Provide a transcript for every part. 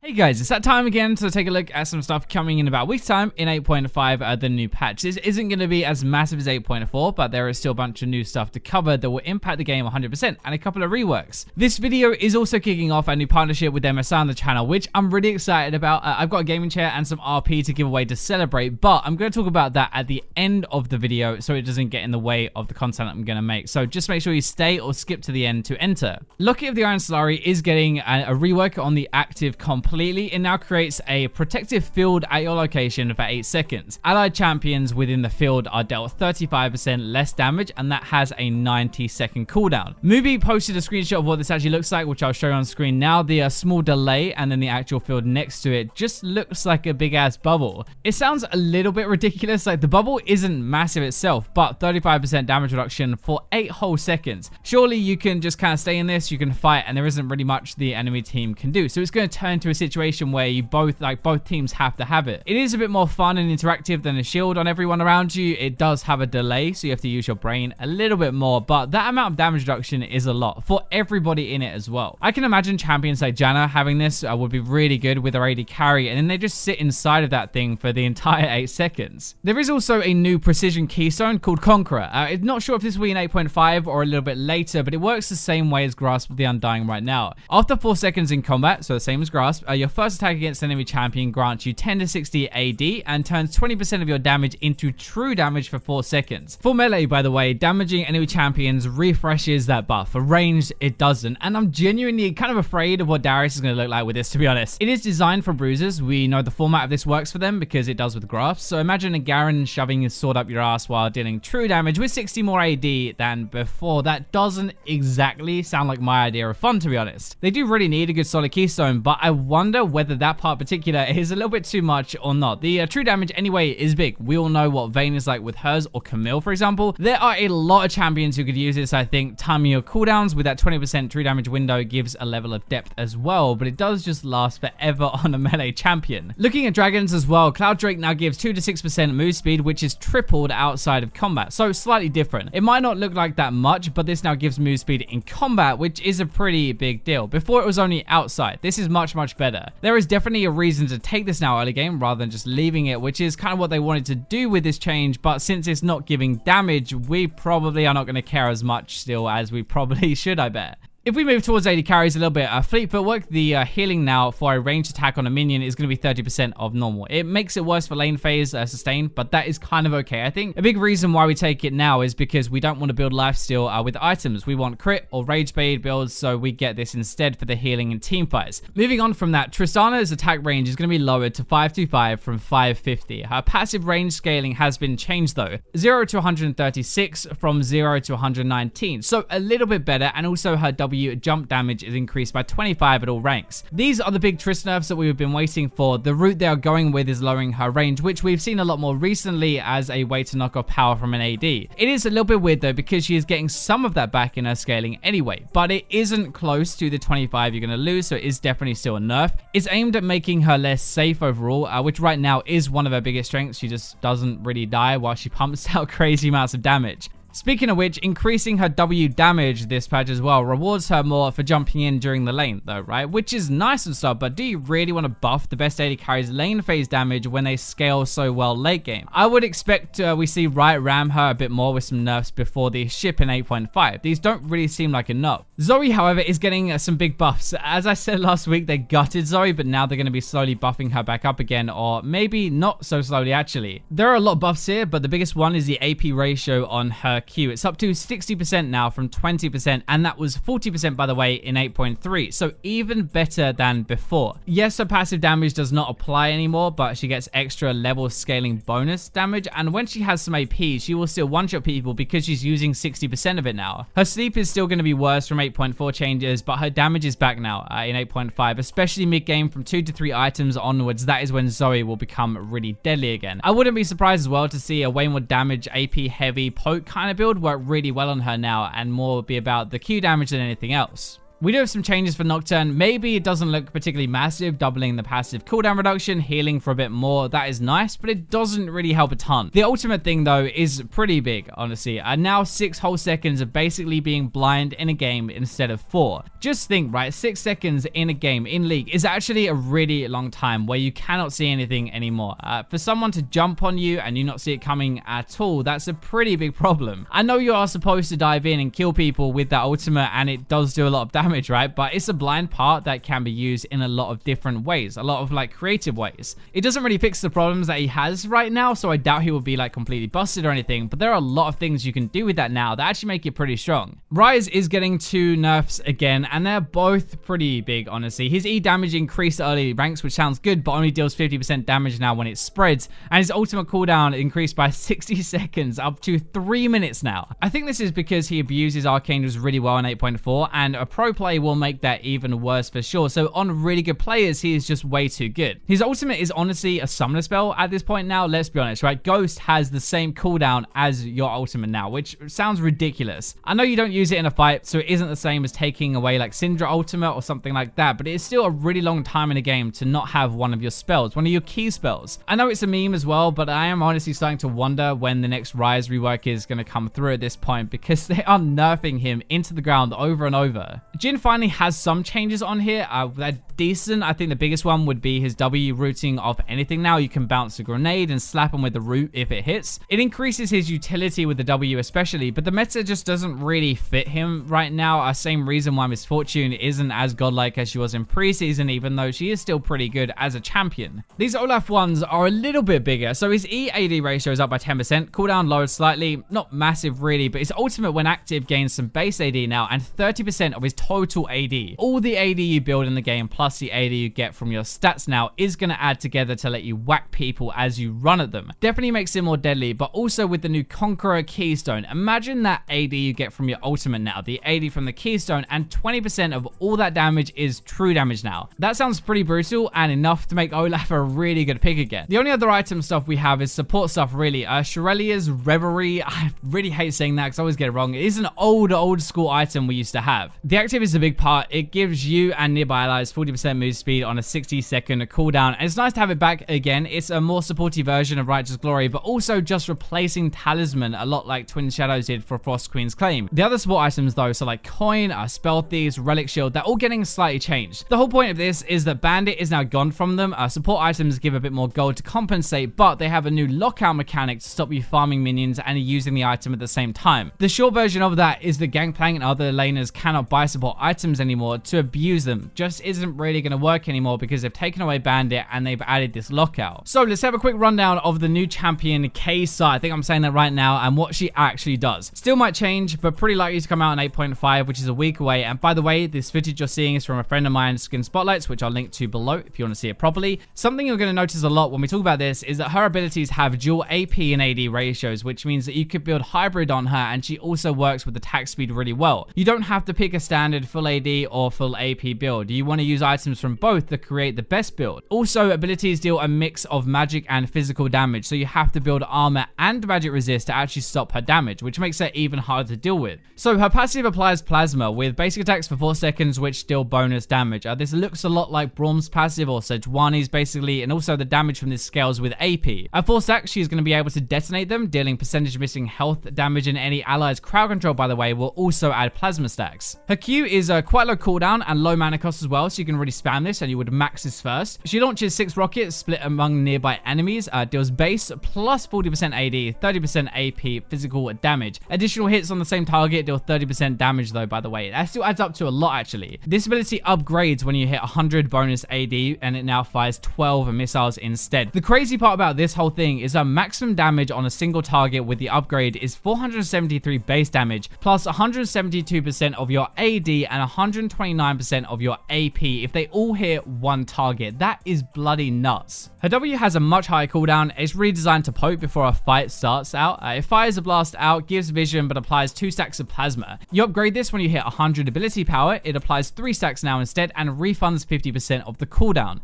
Hey guys, it's that time again to take a look at some stuff coming in about a week's time in 8.5, the new patch. This isn't going to be as massive as 8.4, but there is still a bunch of new stuff to cover that will impact the game 100% and a couple of reworks. This video is also kicking off a new partnership with MSI on the channel, which I'm really excited about. I've got a gaming chair and some RP to give away to celebrate, but I'm going to talk about that at the end of the video so it doesn't get in the way of the content I'm going to make. So just make sure you stay or skip to the end to enter. Loki of the Iron Solari is getting a rework on the active completely. It now creates a protective field at your location for 8 seconds. Allied champions within the field are dealt 35% less damage, and that has a 90-second cooldown. Mubi posted a screenshot of what this actually looks like, which I'll show you on screen now. The small delay and then the actual field next to it just looks like a big ass bubble. It sounds a little bit ridiculous, like the bubble isn't massive itself, but 35% damage reduction for 8 whole seconds. Surely you can just kind of stay in this, you can fight, and there isn't really much the enemy team can do. So it's going to turn into a situation where you both teams have to have it. It is a bit more fun and interactive than a shield on everyone around you. It does have a delay, so you have to use your brain a little bit more, but that amount of damage reduction is a lot for everybody in it as well. I can imagine champions like Janna having this would be really good with their AD carry, and then they just sit inside of that thing for the entire 8 seconds. There is also a new precision keystone called Conqueror. I'm not sure if this will be in 8.5 or a little bit later, but it works the same way as Grasp of the Undying right now. After 4 seconds in combat, so the same as Grasp, your first attack against an enemy champion grants you 10 to 60 AD and turns 20% of your damage into true damage for 4 seconds. For melee, by the way, damaging enemy champions refreshes that buff. For ranged, it doesn't, and I'm genuinely kind of afraid of what Darius is going to look like with this, to be honest. It is designed for bruisers. We know the format of this works for them because it does with Grasp, so imagine a Garen shoving his sword up your ass while dealing true damage with 60 more AD than before. That doesn't exactly sound like my idea of fun, to be honest. They do really need a good solid keystone, but I wonder whether that part in particular is a little bit too much or not. The true damage anyway is big. We all know what Vayne is like with hers, or Camille, for example. There are a lot of champions who could use this. I think timing your cooldowns with that 20% true damage window gives a level of depth as well, but it does just last forever on a melee champion. Looking at dragons as well, Cloud Drake now gives 2 to 6% move speed, which is tripled outside of combat, so slightly different. It might not look like that much, but this now gives move speed in combat, which is a pretty big deal. Before it was only outside. This is much better. There is definitely a reason to take this now early game rather than just leaving it, which is kind of what they wanted to do with this change, but since it's not giving damage, we probably are not going to care as much still as we probably should, I bet. If we move towards AD carries a little bit, fleet footwork, the healing now for a ranged attack on a minion is going to be 30% of normal. It makes it worse for lane phase sustain, but that is kind of okay. I think a big reason why we take it now is because we don't want to build lifesteal with items. We want crit or rage bait builds, so we get this instead for the healing and team fights. Moving on from that, Tristana's attack range is going to be lowered to 525 from 550. Her passive range scaling has been changed though. 0 to 136 from 0 to 119, so a little bit better, and also her jump damage is increased by 25 at all ranks. These are the big Trist nerfs that we've been waiting for. The route they are going with is lowering her range, which we've seen a lot more recently as a way to knock off power from an AD. It is a little bit weird though, because she is getting some of that back in her scaling anyway, but it isn't close to the 25 you're going to lose, so it is definitely still a nerf. It's aimed at making her less safe overall, which right now is one of her biggest strengths. She just doesn't really die while she pumps out crazy amounts of damage. Speaking of which, increasing her W damage this patch as well rewards her more for jumping in during the lane though, right? Which is nice and stuff, but do you really want to buff the best AD carries lane phase damage when they scale so well late game? I would expect we see Riot ram her a bit more with some nerfs before the ship in 8.5. These don't really seem like enough. Zoe, however, is getting some big buffs. As I said last week, they gutted Zoe, but now they're going to be slowly buffing her back up again, or maybe not so slowly actually. There are a lot of buffs here, but the biggest one is the AP ratio on her Q. It's up to 60% now from 20%, and that was 40% by the way in 8.3, so even better than before. Yes, her passive damage does not apply anymore, but she gets extra level scaling bonus damage, and when she has some AP, she will still one-shot people because she's using 60% of it now. Her sleep is still going to be worse from 8.4 changes, but her damage is back now in 8.5, especially mid-game from 2 to 3 items onwards. That is when Zoe will become really deadly again. I wouldn't be surprised as well to see a way more damage AP heavy poke kind of build work really well on her now, and more be about the Q damage than anything else. We do have some changes for Nocturne. Maybe it doesn't look particularly massive, doubling the passive cooldown reduction, healing for a bit more. That is nice, but it doesn't really help a ton. The ultimate thing though is pretty big, honestly. Now 6 whole seconds of basically being blind in a game instead of 4. Just think, right, 6 seconds in a game, in League, is actually a really long time where you cannot see anything anymore. For someone to jump on you and you not see it coming at all, that's a pretty big problem. I know you are supposed to dive in and kill people with that ultimate, and it does do a lot of damage, right? But it's a blind part that can be used in a lot of different ways, a lot of like creative ways. It doesn't really fix the problems that he has right now, so I doubt he will be like completely busted or anything, but there are a lot of things you can do with that now that actually make it pretty strong. Ryze is getting 2 nerfs again, and they're both pretty big, honestly. His E damage increased early ranks, which sounds good, but only deals 50% damage now when it spreads, and his ultimate cooldown increased by 60 seconds, up to 3 minutes now. I think this is because he abuses Archangels really well in 8.4, and a pro player will make that even worse for sure. So on really good players, he is just way too good. His ultimate is honestly a summoner spell at this point now, let's be honest, right? Ghost has the same cooldown as your ultimate now, which sounds ridiculous. I know you don't use it in a fight, so it isn't the same as taking away like Syndra ultimate or something like that, but it is still a really long time in a game to not have one of your spells, one of your key spells. I know it's a meme as well, but I am honestly starting to wonder when the next Ryze rework is going to come through at this point, because they are nerfing him into the ground over and over. Jhin finally has some changes on here. They're decent. I think the biggest one would be his W rooting off anything now. You can bounce a grenade and slap him with the root if it hits. It increases his utility with the W especially, but the meta just doesn't really fit him right now. Same reason why Miss Fortune isn't as godlike as she was in preseason, even though she is still pretty good as a champion. These Olaf ones are a little bit bigger. So his E-AD ratio is up by 10%, cooldown lowered slightly, not massive really, but his ultimate when active gains some base AD now, and 30% of his total AD. All the AD you build in the game plus the AD you get from your stats now is going to add together to let you whack people as you run at them. Definitely makes it more deadly, but also with the new Conqueror Keystone, imagine that AD you get from your ultimate now, the AD from the Keystone, and 20% of all that damage is true damage now. That sounds pretty brutal and enough to make Olaf a really good pick again. The only other item stuff we have is support stuff really. Shirelia's Reverie, I really hate saying that because I always get it wrong. It is an old school item we used to have. The active is a big part. It gives you and nearby allies 40% move speed on a 60-second cooldown, and it's nice to have it back again. It's a more supportive version of Righteous Glory, but also just replacing Talisman a lot like Twin Shadows did for Frost Queen's Claim. The other support items though, so like Coin, Spell Thieves, Relic Shield, they're all getting slightly changed. The whole point of this is that Bandit is now gone from them. Support items give a bit more gold to compensate, but they have a new lockout mechanic to stop you farming minions and using the item at the same time. The short version of that is that Gangplank and other laners cannot buy support items anymore to abuse them. Just isn't really going to work anymore because they've taken away Bandit and they've added this lockout. So let's have a quick rundown of the new champion Kaysa. I think I'm saying that right now, and what she actually does. Still might change, but pretty likely to come out in 8.5, which is a week away. And by the way, this footage you're seeing is from a friend of mine, Skin Spotlights, which I'll link to below if you want to see it properly. Something you're going to notice a lot when we talk about this is that her abilities have dual AP and AD ratios, which means that you could build hybrid on her, and she also works with attack speed really well. You don't have to pick a standard full AD or full AP build. You want to use items from both to create the best build. Also, abilities deal a mix of magic and physical damage, so you have to build armor and magic resist to actually stop her damage, which makes her even harder to deal with. So her passive applies plasma with basic attacks for 4 seconds, which deal bonus damage. This looks a lot like Braum's passive or Sejuani's basically, and also the damage from this scales with AP. At 4 stacks, she's going to be able to detonate them, dealing percentage missing health damage, and any allies crowd control, by the way, will also add plasma stacks. Her Q is quite low cooldown and low mana cost as well, so you can really spam this and you would max this first. She launches 6 rockets split among nearby enemies, deals base plus 40% AD, 30% AP physical damage. Additional hits on the same target deal 30% damage though, by the way. That still adds up to a lot actually. This ability upgrades when you hit 100 bonus AD, and it now fires 12 missiles instead. The crazy part about this whole thing is that maximum damage on a single target with the upgrade is 473 base damage plus 172% of your AD and 129% of your AP if they all hit one target. That is bloody nuts. Her W has a much higher cooldown. It's really designed to poke before a fight starts out. It fires a blast out, gives vision, but applies 2 stacks of plasma. You upgrade this when you hit 100 ability power. It applies 3 stacks now instead and refunds 50% of the cooldown.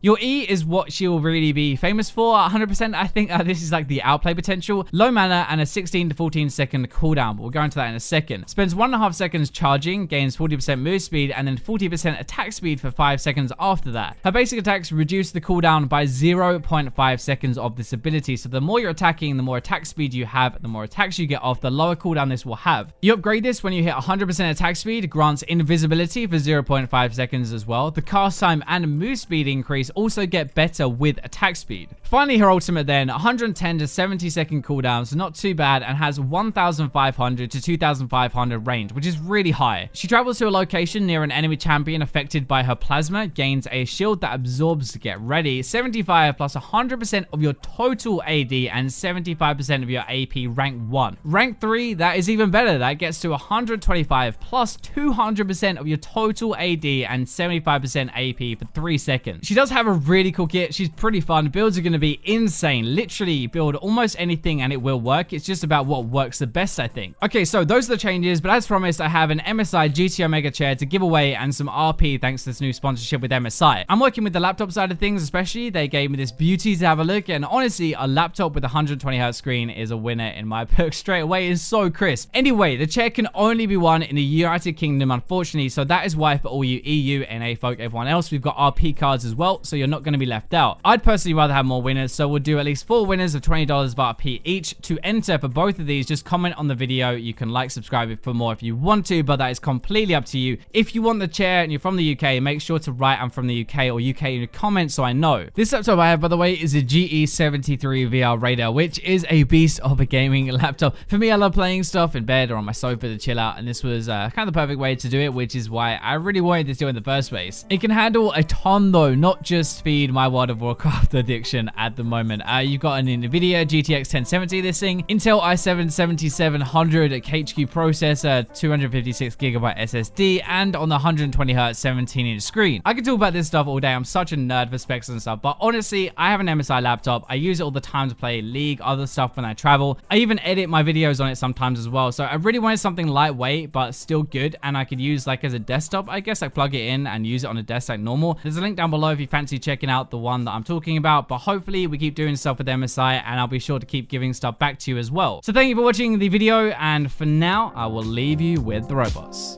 Your E is what she'll really be famous for, 100%. I think this is like the outplay potential. Low mana and a 16 to 14 second cooldown. We'll go into that in a second. Spends 1.5 seconds charging, gains 40% move speed, and then 40% attack speed for 5 seconds after that. Her basic attacks reduce the cooldown by 0.5 seconds of this ability. So the more you're attacking, the more attack speed you have, the more attacks you get off, the lower cooldown this will have. You upgrade this when you hit 100% attack speed, grants invisibility for 0.5 seconds as well. The cast time and move speed increase also get better with attack speed. Finally, her ultimate then, 110 to 70 second cooldown, so not too bad, and has 1,500 to 2,500 range, which is really high. She travels to a location near an enemy champion affected by her plasma, gains a shield that absorbs, get ready, 75 plus 100% of your total AD and 75% of your AP rank 1. Rank 3, that is even better. That gets to 125 plus 200% of your total AD and 75% AP for 3 seconds. She does have a really cool kit. She's pretty fun. Builds are going to be insane. Literally build almost anything and it will work. It's just about what works the best, I think. Okay, so those are the changes, but as promised, I have an MSI GT Omega chair to give away and some RP thanks to this new sponsorship with MSI. I'm working with the laptop side of things, especially. They gave me this beauty to have a look, and honestly, a laptop with a 120Hz screen is a winner in my book straight away. It's so crisp. Anyway, the chair can only be won in the United Kingdom, unfortunately, so that is why for all you EU, NA folk, everyone else, we've got RP cards as well, so you're not going to be left out. I'd personally rather have more winners, so we'll do at least 4 winners of $20 of RP each. To enter for both of these, just comment on the video. You can like, subscribe for more if you want to, but that is completely up to you. If you want the chair and you're from the UK, make sure to write I'm from the UK or UK in the comments so I know. This laptop I have, by the way, is a GE73 VR Raider, which is a beast of a gaming laptop. For me, I love playing stuff in bed or on my sofa to chill out, and this was kind of the perfect way to do it, which is why I really wanted this deal in the first place. It can handle a ton though, not just feed my World of Warcraft addiction at the moment. You've got an NVIDIA GTX 1070, this thing, Intel i7 7700 HQ processor, 256GB SSD, and on the 120Hz 17-inch screen. I could talk about this stuff all day. I'm such a nerd for specs and stuff, but honestly, I have an MSI laptop. I use it all the time to play League, other stuff when I travel. I even edit my videos on it sometimes as well, so I really wanted something lightweight but still good, and I could use like as a desktop, I guess. I plug it in and use it on a desk like normal. There's a link down below if you fancy checking out the one that I'm talking about, but hopefully we keep doing stuff with MSI, and I'll be sure to keep giving stuff back to you as well. So thank you for watching the video, and for now, I will leave you with the robots.